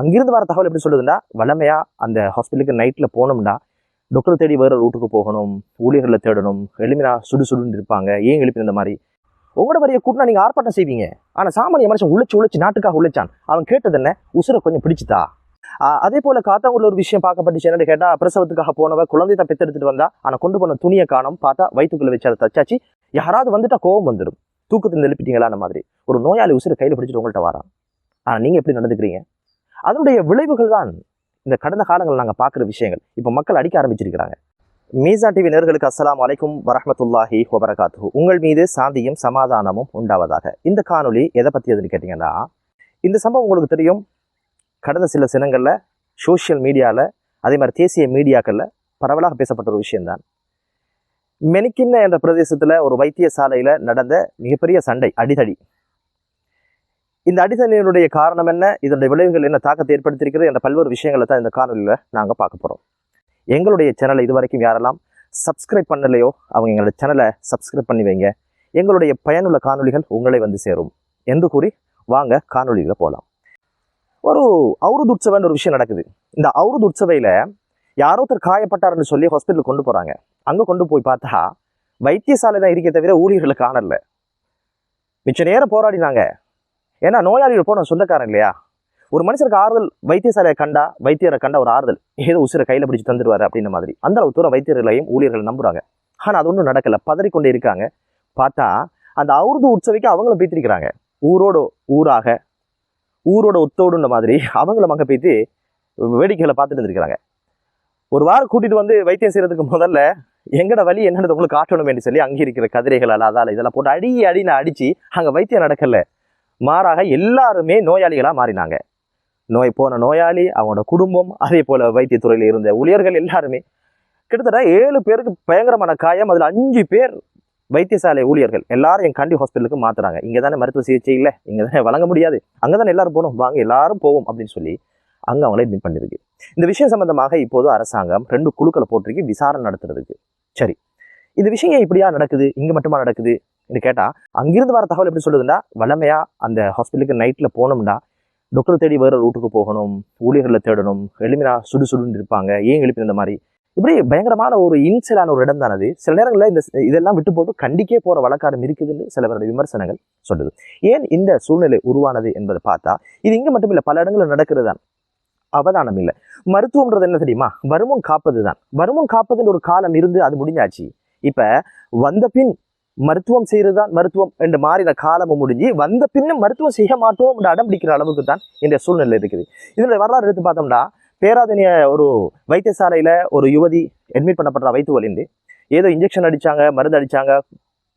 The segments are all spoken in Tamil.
அங்கிருந்து வர தகவல் எப்படி சொல்லுதுன்னா, வளமையா அந்த ஹாஸ்பிட்டலுக்கு நைட்ல போனோம்னா டாக்டர் தேடி வேற ரூட்டுக்கு போகணும், ஊழியர்களை தேடணும், எழுப்பினா சுடுன்னு இருப்பாங்க, ஏன் எழுப்பி இந்த மாதிரி உங்களோட வரைய கூட்டினா நீங்க ஆர்ப்பாட்டம் செய்வீங்க. ஆனா சாமானிய மனுஷன் உழைச்சு நாட்டுக்காக உழைச்சான். அவன் கேட்டது என்ன? உசுரை கொஞ்சம் பிடிச்சுதா. அதே போல காத்தாங்குள்ள ஒரு விஷயம் பார்க்கப்பட்டுச்சு. என்னன்னு கேட்டா, பிரசவத்துக்காக போனவ குழந்தை தான் பெத்தெடுத்துட்டு வந்தா. ஆனா கொண்டு போன துணியை காணும். பார்த்தா வயிற்றுக்குள்ள வச்சு அதை தச்சாச்சு. யாராவது வந்துட்டா கோபம் வந்துடும். தூக்கத்தில் எழுப்பிட்டீங்களா அந்த மாதிரி ஒரு நோயாளி உசுரை கையில பிடிச்சிட்டு உங்கள்கிட்ட வரான். ஆனா நீங்க எப்படி நடந்துக்கிறீங்க? அதனுடைய விளைவுகள் தான் இந்த கடந்த காலங்கள் நாங்க பார்க்குற விஷயங்கள். இப்போ மக்கள் அடிக்க ஆரம்பிச்சிருக்கிறாங்க. மீசான் டிவி நேயர்களுக்கு அஸ்ஸலாமு அலைக்கும் வரஹ்மத்துல்லாஹி வபரகாத்துஹு. உங்கள் மீது சாந்தியும் சமாதானமும் உண்டாவதாக. இந்த காணொலி எதை பற்றி எதுன்னு கேட்டிங்கன்னா, இந்த சம்பவம் உங்களுக்கு தெரியும். கடந்த சில தினங்களில் சோஷியல் மீடியாவில், அதே மாதிரி தேசிய மீடியாக்களில் பரவலாக பேசப்பட்ட ஒரு விஷயம்தான். மெனிக்கின்ன என்ற பிரதேசத்தில் ஒரு வைத்தியசாலையில் நடந்த மிகப்பெரிய சண்டை, அடிதடி. இந்த அடிதடியினுடைய காரணம் என்ன, இதனுடைய விளைவுகள் என்ன தாக்கத்தை ஏற்படுத்தியிருக்கிறது என்ற பல்வேறு விஷயங்களை தான் இந்த காணொலியில் நாங்கள் பார்க்க போகிறோம். எங்களுடைய சேனலை இது வரைக்கும் யாரெல்லாம் சப்ஸ்கிரைப் பண்ணலையோ அவங்க எங்களோட சேனலை சப்ஸ்கிரைப் பண்ணி வைங்க. எங்களுடைய பயனுள்ள காணொலிகள் உங்களை வந்து சேரும் என்று கூறி வாங்க காணொலியில் போகலாம். ஒரு அவுருது உற்சவன் ஒரு விஷயம் நடக்குது. இந்த அவுருது உற்சவையில் யாரோ ஒருத்தர் காயப்பட்டார்னு சொல்லி ஹாஸ்பிட்டலுக்கு கொண்டு போகிறாங்க. அங்கே கொண்டு போய் பார்த்தா வைத்தியசாலை தான் இருக்கே தவிர ஊழியர்களை காணல. மிச்ச நேரம் போராடினாங்க. ஏன்னா நோயாளிகள் போன சொந்தக்காரன் இல்லையா. ஒரு மனுஷருக்கு ஆறுதல் வைத்தியசாலையை கண்டா, வைத்தியரை கண்டா ஒரு ஆறுதல், ஏதோ உசுரை கையில் பிடிச்சி தந்துடுவாரு அப்படின்ற மாதிரி அந்த அளவு தூரம் வைத்தியர்களையும் ஊழியர்கள் நம்புறாங்க. ஆனால் அது ஒன்றும் நடக்கலை, பதறிக்கொண்டே இருக்காங்க. பார்த்தா அந்த அவுருது உற்சவைக்கு அவங்களும் பேத்திருக்கிறாங்க. ஊரோட ஒத்தோடுன்ற மாதிரி அவங்களும் அங்கே போய்த்து வேடிக்கைகளை பார்த்துட்டு இருந்திருக்கிறாங்க. ஒரு வாரம் கூட்டிட்டு வந்து வைத்தியம் செய்யறதுக்கு முதல்ல எங்கட வழி என்னது உங்களுக்கு காட்டணும் என்று சொல்லி அங்கே இருக்கிற கதிரைகளால் அதால் இதெல்லாம் போட்டு அடின்னு அடிச்சு அங்கே வைத்தியம் நடக்கல. மாறாக எல்லாருமே நோயாளிகளாக மாறினாங்க. போன நோயாளி, அவனோட குடும்பம், அதே போல வைத்தியத்துறையில் இருந்த ஊழியர்கள் எல்லாருமே கிட்டத்தட்ட 7 பேருக்கு பயங்கரமான காயம். அதில் 5 பேர் வைத்தியசாலை ஊழியர்கள். எல்லாரும் என் கண்டி ஹாஸ்பிட்டலுக்கு மாத்துறாங்க. இங்கே தானே மருத்துவ சிகிச்சை இல்லை, இங்கே தானே வழங்க முடியாது, அங்கே தானே எல்லாரும் போகணும், வாங்க எல்லாரும் போவோம் அப்படின்னு சொல்லி அங்கே அவங்கள அட்மிட் பண்ணிருக்கு. இந்த விஷயம் சம்பந்தமாக இப்போது அரசாங்கம் 2 குழுக்களை போட்டிருக்கு விசாரணை நடத்துறதுக்கு. சரி, இந்த விஷயம் இப்படியா நடக்குது, இங்கே மட்டுமா நடக்குது என்று கேட்டால், அங்கிருந்து வர தகவல் எப்படி சொல்லுதுன்னா, வளமையா அந்த ஹாஸ்பிட்டலுக்கு நைட்டில் போனோம்னா டாக்டர் தேடி வேற ரூட்டுக்கு போகணும், ஊழியர்களை தேடணும், எழுப்பினா சுடுன்னு இருப்பாங்க, ஏன் எழுப்பி இந்த மாதிரி இப்படி பயங்கரமான ஒரு இன்சலான ஒரு இடம் தானது. சில நேரங்களில் இதெல்லாம் விட்டு போட்டு கண்டிக்கே போற வழக்காரம் இருக்குதுன்னு சில பேருடைய விமர்சனங்கள் சொல்லுது. ஏன் இந்த சூழ்நிலை உருவானது என்பதை பார்த்தா, இது இங்கே மட்டும் இல்லை, பல இடங்களில் நடக்கிறது தான். அவதானம் இல்லை. மருத்துவம்ன்றது என்ன தெரியுமா? வருமுன் காப்பது தான். வருமுன் காப்பதுன்னு ஒரு காலம் இருந்து அது முடிஞ்சாச்சு. இப்ப வந்த பின் மருத்துவம் செய்யறதுதான் மருத்துவம் என்று மாறின காலமும் முடிஞ்சு, வந்த பின்னும் மருத்துவம் செய்ய மாட்டோம் என்று அடம் பிடிக்கிற அளவுக்கு தான் இந்த சூழ்நிலை இருக்குது. இதனுடைய வரலாறு எடுத்து பார்த்தோம்னா, பேராதனிய ஒரு வைத்தியசாலையில ஒரு யுவதி அட்மிட் பண்ணப்படுற வயிற்று வலிந்து ஏதோ இன்ஜெக்ஷன் அடிச்சாங்க, மருந்து அடிச்சாங்க.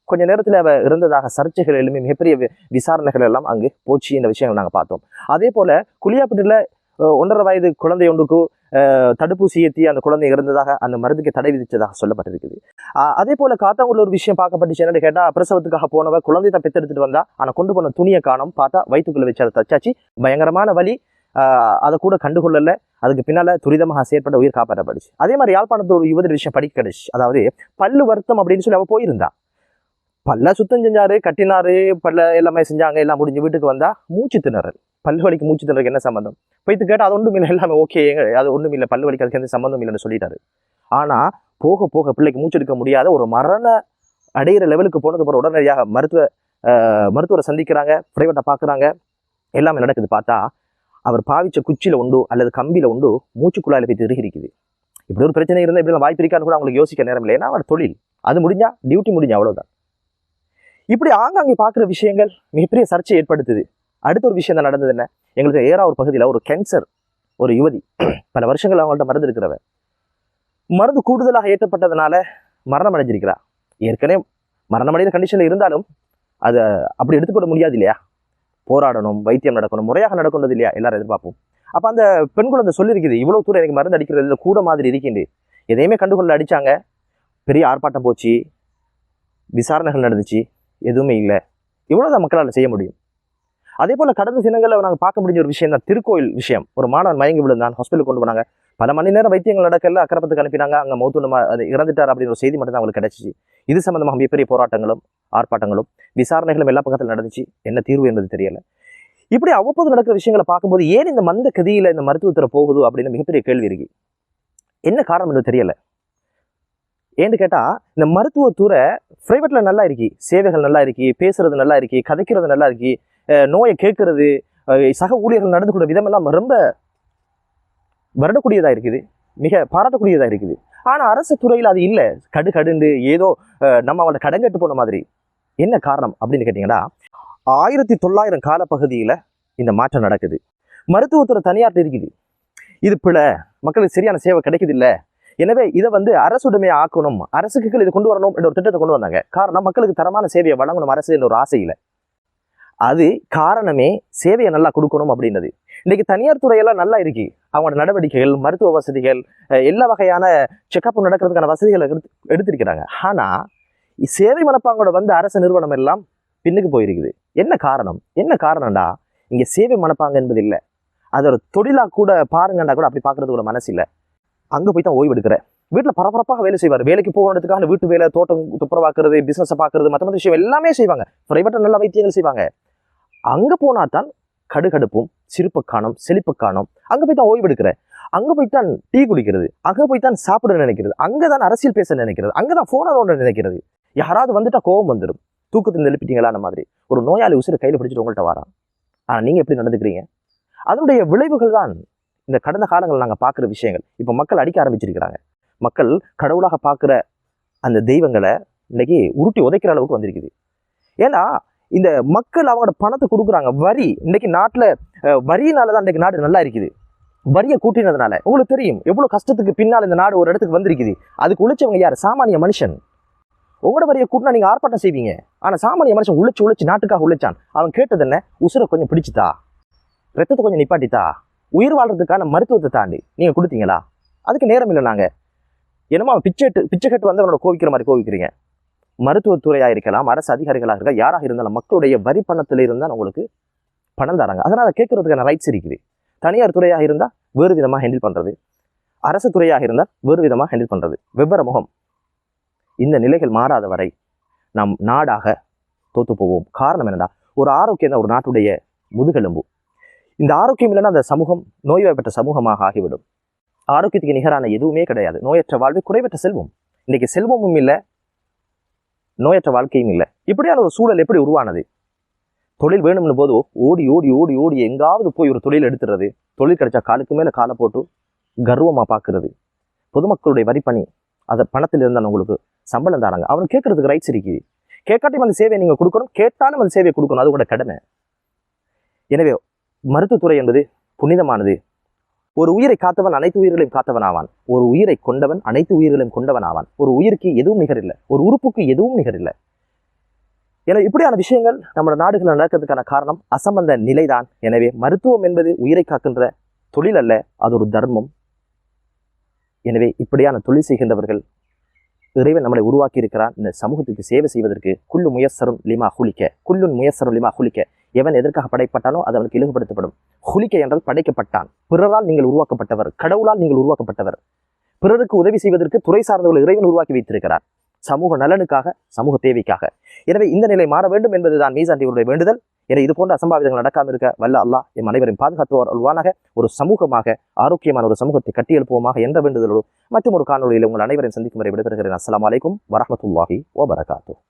கொஞ்ச நேரத்தில் அவ இருந்ததாக சர்ச்சைகள் எழுமி மிகப்பெரிய விசாரணைகள் எல்லாம் அங்கு போச்சு. இந்த விஷயங்கள் நாங்கள் பார்த்தோம். அதே போல குளியாப்பட்டில் 1.5 வயது குழந்தை ஒன்றுக்கு தடுப்பூசி ஏற்றி அந்த குழந்தை இறந்ததாக அந்த மருந்துக்கு தடை விதித்ததாக சொல்லப்பட்டிருக்குது. அதே போல காத்தாங்குள்ள ஒரு விஷயம் பார்க்கப்பட்டுச்சு. என்னன்னு கேட்டால், பிரசவத்துக்காக போனவ குழந்தை தான் பெத்தெடுத்துட்டு வந்தா. ஆனால் கொண்டு போன துணியை காணும். பார்த்தா வயிற்றுக்குள்ள வச்சு அதை தச்சாச்சு. பயங்கரமான வலி. அதை கூட கண்டுகொள்ளல. அதுக்கு பின்னால துரிதமாக செயற்பட்ட உயிர் காப்பாற்றப்படுச்சு. அதே மாதிரி யாழ்ப்பாணத்தில் ஒரு யுவதி விஷயம் படிக்க கிடைச்சு. அதாவது பல்லு வருத்தம் அப்படின்னு சொல்லி அவ போயிருந்தா. பல்ல சுத்தம் செஞ்சாரு, கட்டினாரு, பல்ல எல்லாமே செஞ்சாங்க. எல்லாம் முடிஞ்சு வீட்டுக்கு வந்தா மூச்சு திணறல். பல்லு வலிக்கு மூச்சு திணறலுக்கு என்ன சம்பந்தம்? போய்த்து கேட்டால் அது ஒன்றும் இல்லை, எல்லாமே ஓகே, அது ஒன்றும் இல்லை, பல்லு வலிக்கு அதுக்கு எந்த சம்பந்தம் இல்லைன்னு சொல்லிட்டாரு. ஆனா போக போக பிள்ளைக்கு மூச்சு எடுக்க முடியாத ஒரு மரண அடைகிற லெவலுக்கு போனது போற உடனடியாக மருத்துவரை சந்திக்கிறாங்க, பிரைவேட்டை பார்க்குறாங்க, எல்லாமே நடக்குது. பார்த்தா அவர் பாவிச்ச குச்சியில உண்டு அல்லது கம்பியில உண்டு மூச்சுக்குழாயில போய் இருக்குது. இப்படி ஒரு பிரச்சனை இருந்தால் இப்படி வாய்ப்பு இருக்கான்னு கூட அவங்களுக்கு யோசிக்க நேரம் இல்லை. ஏன்னா அவர் தொழில் அது முடிஞ்சா டியூட்டி முடிஞ்சா அவ்வளவுதான். இப்படி ஆங்காங்கே பார்க்குற விஷயங்கள் மிகப்பெரிய சர்ச்சை ஏற்படுத்துது. அடுத்த ஒரு விஷயம் தான் நடந்தது. என்ன, எங்களுக்கு ஏறாவூர் பகுதியில் ஒரு கேன்சர் ஒரு யுவதி பல வருஷங்கள் அவங்கள்ட்ட மருந்து இருக்கிறவ, மருந்து கூடுதலாக ஏற்றப்பட்டதுனால மரணம் அடைஞ்சிருக்கிறா. ஏற்கனவே மரணம் அடைந்த கண்டிஷனில் இருந்தாலும் அதை அப்படி எடுத்துக்கொள்ள முடியாது இல்லையா. போராடணும், வைத்தியம் நடக்கணும், முறையாக நடக்கணும் இல்லையா, எல்லாரும் எதிர்பார்ப்போம். அப்போ அந்த பெண் குழந்தை சொல்லியிருக்குது, இவ்வளோ தூரம் எனக்கு மருந்து அடிக்கிறது கூட மாதிரி இருக்கின்று, எதையுமே கண்டுகொள்ள அடித்தாங்க. பெரிய ஆர்ப்பாட்டம் போச்சு, விசாரணைகள் நடந்துச்சு, எதுவுமே இல்லை. இவ்வளோதான் மக்களால் செய்ய முடியும். அதே போல் கடந்த தினங்களில் நாங்கள் பார்க்க முடிஞ்ச ஒரு விஷயம் தான் திருக்கோயில் விஷயம். ஒரு மாணவன் மயங்கி விழுந்தான், ஹாஸ்பிட்டலுக்கு கொண்டு போனாங்க. பல மணி நேரம் வைத்தியங்கள் நடக்கல, அக்கரப்பத்துக்கு அனுப்பினாங்க. அங்கே மௌத்தூனமா அது இறந்துட்டார் அப்படின்னு ஒரு செய்தி மட்டும் தான் அவங்களுக்கு கிடைச்சிச்சு. இது சம்பந்தமாக மிகப்பெரிய போராட்டங்களும் ஆர்ப்பாட்டங்களும் விசாரணைகளும் எல்லா பக்கத்தில் நடந்துச்சு. என்ன தீர்வு என்பது தெரியல. இப்படி அவ்வப்போது நடக்கிற விஷயங்களை பார்க்கும்போது ஏன் இந்த மந்த கதியில இந்த மருத்துவத்துறை போகுது அப்படின்னு மிகப்பெரிய கேள்வி இருக்கு. என்ன காரணம் என்று தெரியல. ஏன்னு கேட்டா இந்த மருத்துவத்துறை பிரைவேட்ல நல்லா இருக்கு, சேவைகள் நல்லா இருக்கு, பேசுறது நல்லா இருக்கு, கதைக்கிறது நல்லா இருக்கு, நோயை கேட்கறது, சக ஊழியர்கள் நடந்து கொண்ட விதம் எல்லாம் ரொம்ப வருடக்கூடியதா இருக்குது, மிக பாராட்டக்கூடியதா இருக்குது. ஆனா அரசு துறையில் அது இல்லை, கடுண்டு ஏதோ நம்ம அவங்கள கடங்கட்டு போன மாதிரி. என்ன காரணம் அப்படின்னு கேட்டீங்கன்னா 1900 காலப்பகுதியில இந்த மாற்றம் நடக்குது. மருத்துவத்துறை தனியார்ட்ட இருக்குது, இது பிழை, மக்களுக்கு சரியான சேவை கிடைக்குது இல்லை, எனவே இதை அரசுடைமையை ஆக்கணும், அரசுக்கு இதை கொண்டு வரணும் என்ற ஒரு திட்டத்தை கொண்டு வந்தாங்க. காரணம் மக்களுக்கு தரமான சேவையை வழங்கணும் அரசு என்ற ஒரு ஆசையில. அது காரணமே சேவையை நல்லா கொடுக்கணும் அப்படின்றது. இன்னைக்கு தனியார் துறையெல்லாம் நல்லா இருக்கு, அவங்களோட நடவடிக்கைகள், மருத்துவ வசதிகள், எல்லா வகையான செக்கப் நடக்கிறதுக்கான வசதிகளை எடுத்திருக்கிறாங்க. ஆனா சேவை மனப்பாங்கோட அரசு நிறுவனம் எல்லாம் பின்னுக்கு போயிருக்குது. என்ன காரணம்டா இங்க சேவை மனப்பாங்க என்பது இல்லை, அது ஒரு தொழிலா கூட பாருங்கண்டா கூட அப்படி பாக்குறது கூட மனசு இல்லை. அங்க போய் தான் ஓய்வு எடுக்கிற, வீட்டுல பரபரப்பாக வேலை செய்வார், வேலைக்கு போகிறதுக்காக வீட்டு வேலை, தோட்டம் துப்புரவாக்குறது, பிசினஸ் பாக்குறது, மற்ற விஷயம் எல்லாமே செய்வாங்க, பிரைவேட்டா நல்ல வைத்தியங்கள் செய்வாங்க. அங்க போனா தான் கடுகடுப்பும், சிரிப்பு காணும், செழிப்பு காணும். அங்க போய் தான் ஓய்வு எடுக்கிற, அங்க போய் தான் டீ குடிக்கிறது, அங்க போய் தான் சாப்பிட நினைக்கிறது, அங்கதான் அரசியல் பேச நினைக்கிறது, அங்கதான் போன நோண்ட நினைக்கிறது. யாராவது வந்துட்டா கோபம் வந்துடும், தூக்கத்தில் எழுப்பிட்டீங்களான மாதிரி. ஒரு நோயாளி உசுரை கையில பிடிச்சிட்டு உங்கள்கிட்ட வரான், ஆனா நீங்க எப்படி நடந்துக்கிறீங்க? அதனுடைய விளைவுகள் தான் இந்த கடந்த காலங்கள் நாங்க பாக்குற விஷயங்கள். இப்ப மக்கள் அடிக்க ஆரம்பிச்சிருக்கிறாங்க. மக்கள் கடவுளாக பார்க்குற அந்த தெய்வங்களை இன்னைக்கு உருட்டி உதைக்கிற அளவுக்கு வந்திருக்குது. ஏன்னா இந்த மக்கள் அவங்களோட பணத்தை கொடுக்குறாங்க. வரி இன்னைக்கு நாட்டில் வரியினாலதான் இன்னைக்கு நாடு நல்லா இருக்குது. வரியை கூட்டினதுனால உங்களுக்கு தெரியும் எவ்வளவு கஷ்டத்துக்கு பின்னால் இந்த நாடு ஒரு இடத்துக்கு வந்திருக்குது. அதுக்கு உழைச்சவங்க யார்? சாமானிய மனுஷன். உங்களோட வரியை கூட்டினா நீங்க ஆர்ப்பாட்டம் செய்வீங்க, ஆனா சாமானிய மனுஷன் உழைச்சு நாட்டுக்காக உழைச்சான். அவன் கேட்டது என்ன? உசுரை கொஞ்சம் பிடிச்சுதா, ரத்தத்தை கொஞ்சம் நிப்பாட்டித்தா, உயிர் வாழ்றதுக்கான மருத்துவத்தை தாண்டி நீங்க கொடுத்தீங்களா? அதுக்கு நேரம் இல்லை. நாங்க என்னமோ அவன் பிச்சை கட்டு அவனோட கோவிக்கிற மாதிரி கோவிக்கிறீங்க. மருத்துவத்துறையா இருக்கலாம், அரசு அதிகாரிகளாக இருக்கலாம், யாராக இருந்தாலும் மக்களுடைய வரி பணத்தில இருந்தால் உங்களுக்கு பணம் தராங்க. அதனால கேட்கறதுக்கான ரைட்ஸ் இருக்குது. தனியார் துறையாக இருந்தால் வேறு விதமாக ஹேண்டில் பண்றது, அரசு துறையாக இருந்தால் வேறு விதமாக ஹேண்டில் பண்றது, வெவ்வேறு முகம். இந்த நிலைகள் மாறாத வரை நாம் நாடாக தோத்து போவோம். காரணம் என்னடா, ஒரு ஆரோக்கியம் தான் ஒரு நாட்டுடைய முதுகெலும்பு. இந்த ஆரோக்கியம் இல்லைன்னா அந்த சமூகம் நோய்வாய்ப்பட்ட சமூகமாக ஆகிவிடும். ஆரோக்கியத்துக்கு நிகரான எதுவுமே கிடையாது. நோயற்ற வாழ்வு குறைவற்ற செல்வம். இன்னைக்கு செல்வமும் இல்லை, நோயற்ற வாழ்க்கையும் இல்லை. இப்படியான ஒரு சூழல் எப்படி உருவானது? தொழில் வேணும்னு போது ஓடி ஓடி ஓடி ஓடி எங்காவது போய் ஒரு தொழில் எடுத்துறது, தொழில் கிடைச்சா காலுக்கு மேல காலை போட்டு கர்வமா பாக்குறது, பொதுமக்களுடைய வரிப்பணி, அதை பணத்தில் இருந்தால் உங்களுக்கு சம்பளம் தராங்க, அவனுக்கு கேட்கறதுக்கு ரைட்ஸ் இருக்குது. கேட்காட்டியும் அந்த சேவையை நீங்க கொடுக்கணும், கேட்டாலும் அந்த சேவையை கொடுக்கணும், அது கூட கடமை. எனவே மருத்துவத்துறை என்பது புனிதமானது. ஒரு உயிரை காத்தவன் அனைத்து உயிர்களையும் காத்தவன் ஆவான். ஒரு உயிரை கொண்டவன் அனைத்து உயிர்களையும் கொண்டவன் ஆவான். ஒரு உயிருக்கு எதுவும் நிகர் இல்லை, ஒரு உறுப்புக்கு எதுவும் நிகர் இல்லை. எனவே இப்படியான விஷயங்கள் நம்ம நாடுகளில் நடக்கிறதுக்கான காரணம் அசம்பந்த நிலைதான். எனவே மருத்துவம் என்பது உயிரை காக்கின்ற தொழில் அல்ல, அது ஒரு தர்மம். எனவே இப்படியான தொழில் செய்கின்றவர்கள் இறைவன் நம்மளை உருவாக்கி இருக்கிறான் இந்த சமூகத்துக்கு சேவை செய்வதற்கு. குல்லுன் முயஸ்ஸருன் லிமா ஹுலிக்க. எவன் எதற்காக படைப்பட்டானோ அது அவனுக்கு இலகுபடுத்தப்படும். ஹுலிக்க என்றால் படைக்கப்பட்டான். பிறரால் நீங்கள் உருவாக்கப்பட்டவர், கடவுளால் நீங்கள் உருவாக்கப்பட்டவர். பிறருக்கு உதவி செய்வதற்கு துறை சார்ந்தவர்கள் இறைவன் உருவாக்கி வைத்திருக்கிறார், சமூக நலனுக்காக, சமூக தேவைக்காக. எனவே இந்த நிலை மாற வேண்டும் என்பதுதான் மீசான் டிவியுடைய வேண்டுதல். எனவே இது போன்ற அசம்பாவிதங்கள் நடக்காமல் இருக்க வல்ல அல்லாஹ் எம் அனைவரையும் பாதுகாத்துவார் அல்வானாக. ஒரு சமூகமாக, ஆரோக்கியமான ஒரு சமூகத்தை கட்டியெழுப்புவோமாக என்ற வேண்டுதலோடு மற்றும் ஒரு காணொலியில் உங்கள் அனைவரையும் சந்திக்கும் வரை விடைபெறுகிறேன். அஸ்ஸலாமு அலைக்கும் வரஹ்மத்துல்லாஹி வபரகாத்துஹு.